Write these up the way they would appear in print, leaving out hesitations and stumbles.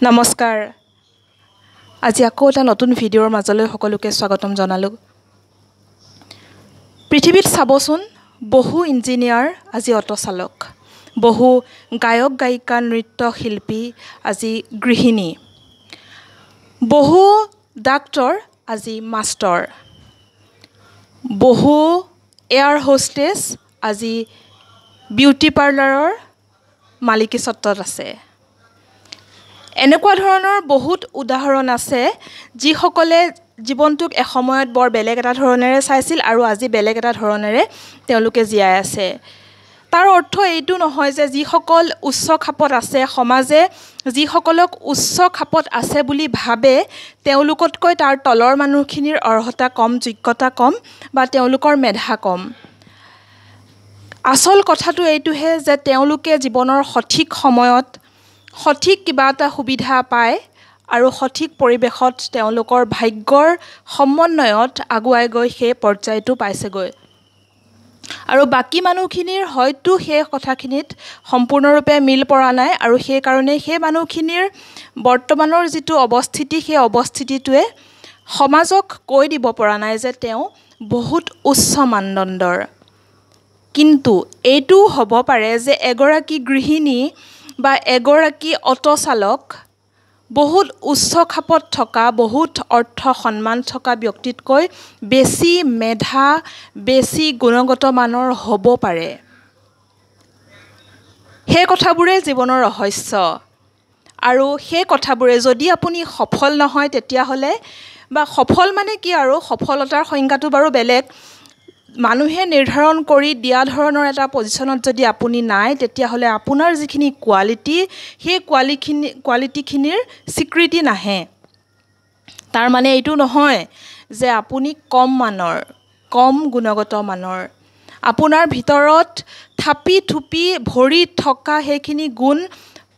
নমস্কাৰ আজি আকৌ এটা নতুন ভিডিঅ'ৰ মাজলৈ সকলোকে স্বাগতম জনালোঁ পৃথিৱীত চাবচোন বহু ইঞ্জিনিয়াৰ আজি অটো চালক বহু গায়ক গায়িকা নৃত্য শিল্পী আজি গৃহিণী বহু ডাক্তৰ আজি মাষ্টৰ বহু এয়াৰ হোষ্টেছ আজি বিউটি পাৰ্লাৰৰ মালিকী স্বত্বত আছে এনেকুৱা ধৰণৰ বহুত উদাহৰণ আছে যিসকলে জীৱনটোক এসময়ত বৰ বেলেগ এটা ধৰণেৰে চাইছিল আৰু আজি বেলেগ এটা ধৰণেৰে তেওঁলোকে জীয়াই আছে তাৰ অৰ্থ এইটো নহয় যে যিসকল উচ্চ খাপত আছে সমাজে যিসকলক উচ্চ খাপত আছে বুলি ভাবে তেওঁলোকতকৈ তাৰ তলৰ মানুহখিনিৰ অৰ্হতা কম যোগ্যতা কম বা তেওঁলোকৰ মেধা কম আচল কথাটো এইটোহে যে তেওঁলোকে জীৱনৰ সঠিক সময়ত সঠিক কিবা এটা সুবিধা পায় আৰু সঠিক পৰিৱেশত তেওঁলোকৰ ভাগ্যৰ সমন্বয়ত আগুৱাই গৈ সেই পৰ্যায়টো পাইছেগৈ আৰু বাকী মানুহখিনিৰ হয়তো সেই কথাখিনিত সম্পূৰ্ণৰূপে মিল পৰা নাই আৰু সেই কাৰণে সেই মানুহখিনিৰ বৰ্তমানৰ যিটো অৱস্থিতি সেই অৱস্থিতিটোৱে সমাজক কৈ দিব পৰা নাই যে তেওঁ বহুত উচ্চ মানদণ্ডৰ কিন্তু এইটো হ'ব পাৰে যে এগৰাকী গৃহিণী বা এগৰাকী অটো চালক বহুত উচ্চ খাপত থকা বহুত অৰ্থ সন্মান থকা ব্যক্তিতকৈ বেছি মেধা বেছি গুণগত মানৰ হ'ব পাৰে সেই কথাবোৰে জীৱনৰ ৰহস্য আৰু সেই কথাবোৰে যদি আপুনি সফল নহয় তেতিয়াহ'লে বা সফল মানে কি আৰু সফলতাৰ সংজ্ঞাটো বাৰু বেলেগ মানুহে নিৰ্ধাৰণ কৰি দিয়া ধৰণৰ এটা পজিশ্যনত যদি আপুনি নাই তেতিয়াহ'লে আপোনাৰ যিখিনি কোৱালিটি সেই কোৱালিটিখিনিৰ স্বীকৃতি নাহে তাৰ মানে এইটো নহয় যে আপুনি কম মানৰ কম গুণগত মানৰ আপোনাৰ ভিতৰত থাপি থুপি ভৰি থকা সেইখিনি গুণ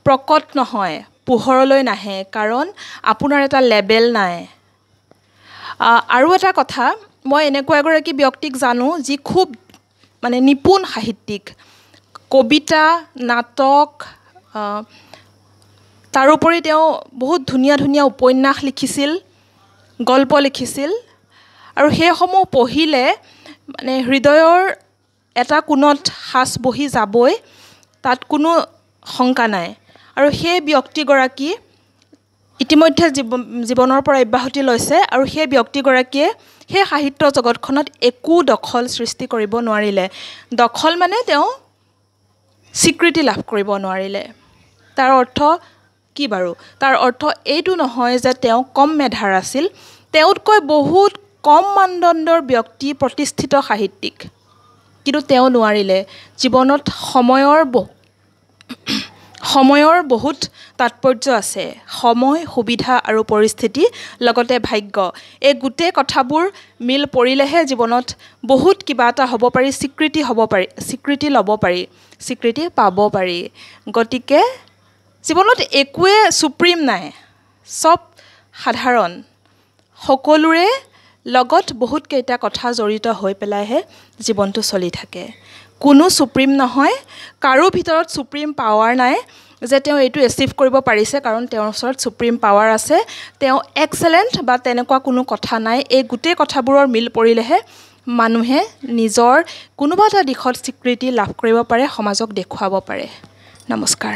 প্ৰকট নহয় পোহৰলৈ নাহে কাৰণ আপোনাৰ এটা লেবেল নাই আৰু এটা কথা মই এনেকুৱা এগৰাকী ব্যক্তিক জানো যি খুব মানে নিপুণ সাহিত্যিক কবিতা নাটক তাৰোপৰি তেওঁ বহুত ধুনীয়া ধুনীয়া উপন্যাস লিখিছিল গল্প লিখিছিল আৰু সেইসমূহ পঢ়িলে মানে হৃদয়ৰ এটা কোণত সাঁচ বহি যাবই তাত কোনো শংকা নাই আৰু সেই ব্যক্তিগৰাকী ইতিমধ্যে জীৱনৰ পৰা অব্যাহতি লৈছে আৰু সেই ব্যক্তিগৰাকীয়ে সেই সাহিত্য জগতখনত একো দখল সৃষ্টি কৰিব নোৱাৰিলে দখল মানে তেওঁ স্বীকৃতি লাভ কৰিব নোৱাৰিলে তাৰ অৰ্থ কি বাৰু তাৰ অৰ্থ এইটো নহয় যে তেওঁ কম মেধাৰ আছিল তেওঁতকৈ বহুত কম মানদণ্ডৰ ব্যক্তি প্ৰতিষ্ঠিত সাহিত্যিক কিন্তু তেওঁ নোৱাৰিলে জীৱনত সময়ৰ বহুত তাৎপৰ্য আছে সময় সুবিধা আৰু পৰিস্থিতি লগতে ভাগ্য এই গোটেই কথাবোৰ মিল পৰিলেহে জীৱনত বহুত কিবা এটা হ'ব পাৰি স্বীকৃতি ল'ব পাৰি স্বীকৃতি পাব পাৰি গতিকে জীৱনত একোৱে সুপ্ৰিম নাই সব সাধাৰণ সকলোৰে লগত বহুত কেইটা কথা জড়িত হৈ পেলাইহে জীৱনটো চলি থাকে কোনো সুপ্ৰিম নহয় কাৰো ভিতৰত সুপ্ৰিম পাৱাৰ নাই যে তেওঁ এইটো এচিভ কৰিব পাৰিছে কাৰণ তেওঁৰ ওচৰত সুপ্ৰিম পাৱাৰ আছে তেওঁ এক্সেলেণ্ট বা তেনেকুৱা কোনো কথা নাই এই গোটেই কথাবোৰৰ মিল পৰিলেহে মানুহে নিজৰ কোনোবা এটা দিশত স্বীকৃতি লাভ কৰিব পাৰে সমাজক দেখুৱাব পাৰে নমস্কাৰ